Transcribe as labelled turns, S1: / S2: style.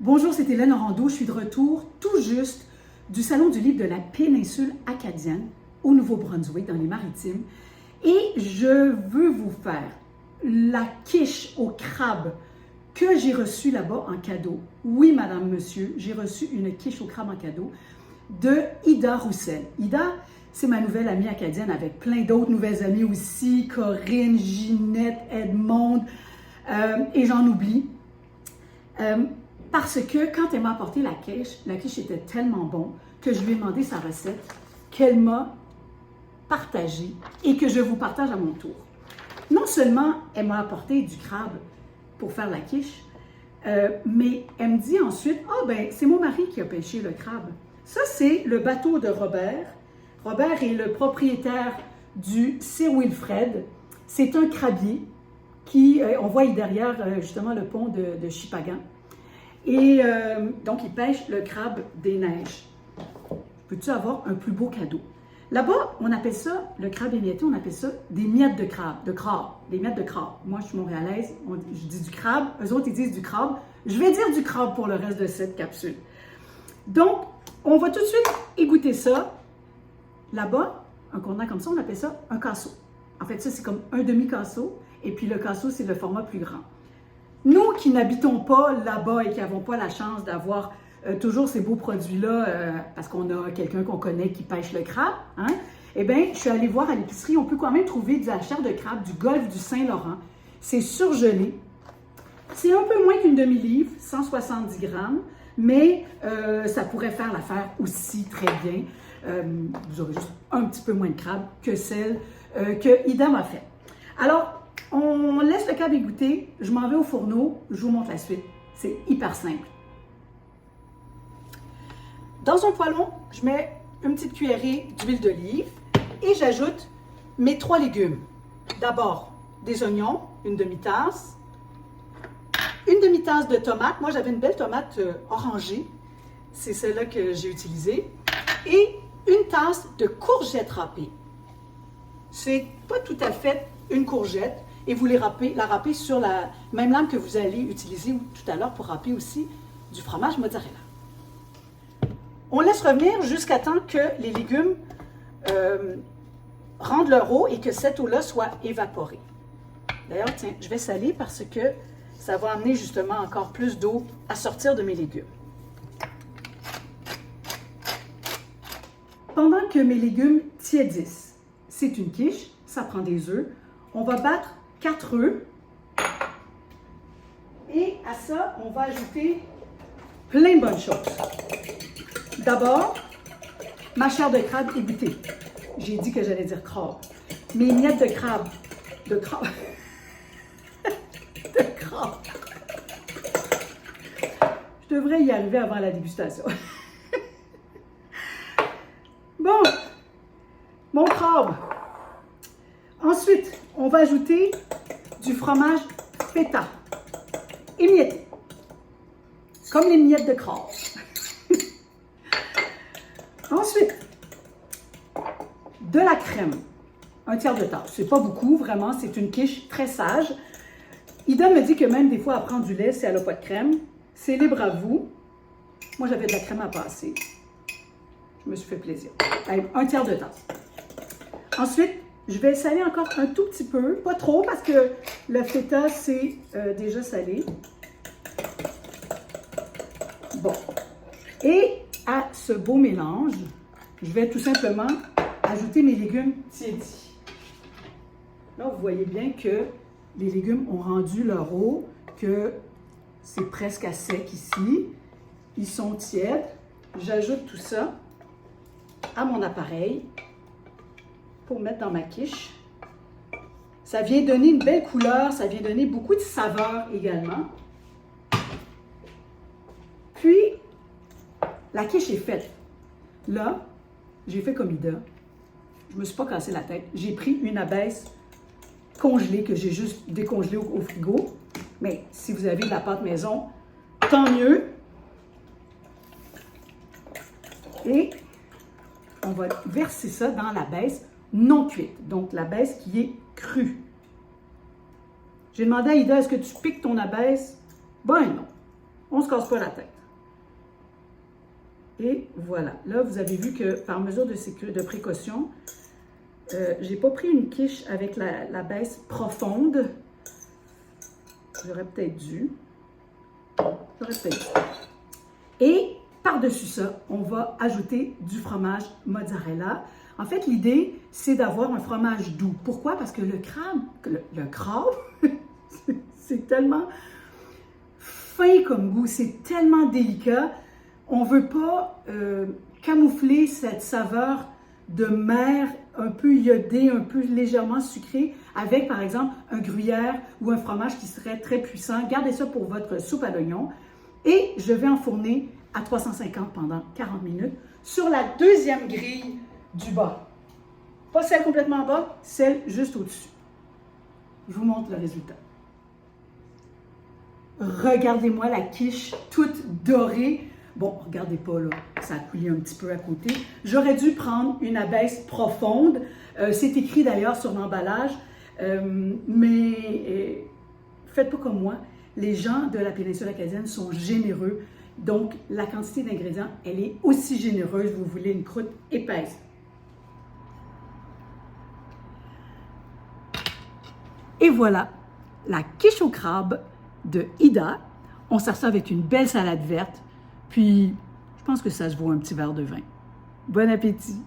S1: Bonjour, c'est Hélène Orando. Je suis de retour tout juste du Salon du livre de la péninsule acadienne au Nouveau-Brunswick, dans les Maritimes. Et je veux vous faire la quiche au crabe que j'ai reçue là-bas en cadeau. Oui, madame, monsieur, j'ai reçu une quiche au crabe en cadeau de Ida Roussel. Ida, c'est ma nouvelle amie acadienne avec plein d'autres nouvelles amies aussi, Corinne, Ginette, Edmond, et j'en oublie. Parce que quand elle m'a apporté la quiche était tellement bon que je lui ai demandé sa recette qu'elle m'a partagée et que je vous partage à mon tour. Non seulement elle m'a apporté du crabe pour faire la quiche, mais elle me dit ensuite, « Ah ben, c'est mon mari qui a pêché le crabe. » Ça, c'est le bateau de Robert. Robert est le propriétaire du Sir Wilfred. C'est un crabier qui, on voit derrière justement le pont de Chipagan. Et donc, il pêche le crabe des neiges. Peux-tu avoir un plus beau cadeau? Là-bas, on appelle ça, le crabe émietté, on appelle ça des miettes de crabe, des miettes de crabe. Moi, je suis montréalaise, je dis du crabe, eux autres, ils disent du crabe. Je vais dire du crabe pour le reste de cette capsule. Donc, on va tout de suite égoutter ça. Là-bas, un contenant comme ça, on appelle ça un casseau. En fait, ça, c'est comme un demi-casseau, et puis le casseau, c'est le format plus grand. Nous qui n'habitons pas là-bas et qui n'avons pas la chance d'avoir toujours ces beaux produits-là, parce qu'on a quelqu'un qu'on connaît qui pêche le crabe, hein, eh bien, je suis allée voir à l'épicerie, on peut quand même trouver de la chair de crabe du golfe du Saint-Laurent. C'est surgelé. C'est un peu moins qu'une demi-livre, 170 grammes, mais ça pourrait faire l'affaire aussi très bien. Vous aurez juste un petit peu moins de crabe que celle que Ida m'a fait. Alors, on laisse le crabe égoutter, je m'en vais au fourneau, je vous montre la suite. C'est hyper simple. Dans un poêlon, je mets une petite cuillerée d'huile d'olive et j'ajoute mes 3 légumes. D'abord, des oignons, une demi-tasse, une demi-tasse de tomates. Moi, j'avais une belle tomate orangée, c'est celle-là que j'ai utilisée, et une tasse de courgettes râpées. C'est pas tout à fait une courgette, et vous la râpez sur la même lame que vous allez utiliser tout à l'heure pour râper aussi du fromage mozzarella. On laisse revenir jusqu'à temps que les légumes rendent leur eau et que cette eau-là soit évaporée. D'ailleurs, tiens, je vais saler parce que ça va amener justement encore plus d'eau à sortir de mes légumes. Pendant que mes légumes tiédissent, c'est une quiche, ça prend des œufs. On va battre 4 œufs et à ça, on va ajouter plein de bonnes choses. D'abord, ma chair de crabe égouttée. J'ai dit que j'allais dire crabe. Mes miettes de crabe. De crabe. Je devrais y arriver avant la dégustation. Bon, mon crabe. Ensuite, on va ajouter du fromage feta, émietté, comme les miettes de crabe. Ensuite, de la crème, un tiers de tasse. C'est pas beaucoup, vraiment, c'est une quiche très sage. Ida me dit que même des fois, elle prend du lait si elle n'a pas de crème. C'est libre à vous. Moi, j'avais de la crème à passer. Je me suis fait plaisir. Allez, un tiers de tasse. Ensuite, je vais saler encore un tout petit peu, pas trop parce que le feta, c'est déjà salé. Bon. Et à ce beau mélange, je vais tout simplement ajouter mes légumes tiédis. Là, vous voyez bien que les légumes ont rendu leur eau, que c'est presque à sec ici. Ils sont tièdes. J'ajoute tout ça à mon appareil pour mettre dans ma quiche. Ça vient donner une belle couleur, ça vient donner beaucoup de saveur également. Puis, la quiche est faite. Là, j'ai fait comme Ida. Je ne me suis pas cassé la tête. J'ai pris une abaisse congelée que j'ai juste décongelée au frigo. Mais si vous avez de la pâte maison, tant mieux. Et on va verser ça dans l'abaisse non cuite. Donc, l'abaisse qui est crue. J'ai demandé à Ida, est-ce que tu piques ton abaisse? Ben non. On ne se casse pas la tête. Et voilà. Là, vous avez vu que par mesure de précaution, je n'ai pas pris une quiche avec la baisse profonde. J'aurais peut-être dû. Et par-dessus ça, on va ajouter du fromage mozzarella. En fait, l'idée, c'est d'avoir un fromage doux. Pourquoi? Parce que le crabe, c'est tellement fin comme goût, c'est tellement délicat. On ne veut pas camoufler cette saveur de mer un peu iodée, un peu légèrement sucrée, avec par exemple un gruyère ou un fromage qui serait très puissant. Gardez ça pour votre soupe à l'oignon. Et je vais enfourner à 350 pendant 40 minutes sur la deuxième grille du bas. Pas celle complètement en bas, celle juste au-dessus. Je vous montre le résultat. Regardez-moi la quiche toute dorée. Bon, regardez pas là, ça a coulé un petit peu à côté. J'aurais dû prendre une abaisse profonde. C'est écrit d'ailleurs sur l'emballage, mais faites pas comme moi. Les gens de la péninsule acadienne sont généreux. Donc, la quantité d'ingrédients, elle est aussi généreuse. Vous voulez une croûte épaisse. Et voilà, la quiche au crabe de Ida. On sert ça avec une belle salade verte. Puis, je pense que ça se vaut un petit verre de vin. Bon appétit!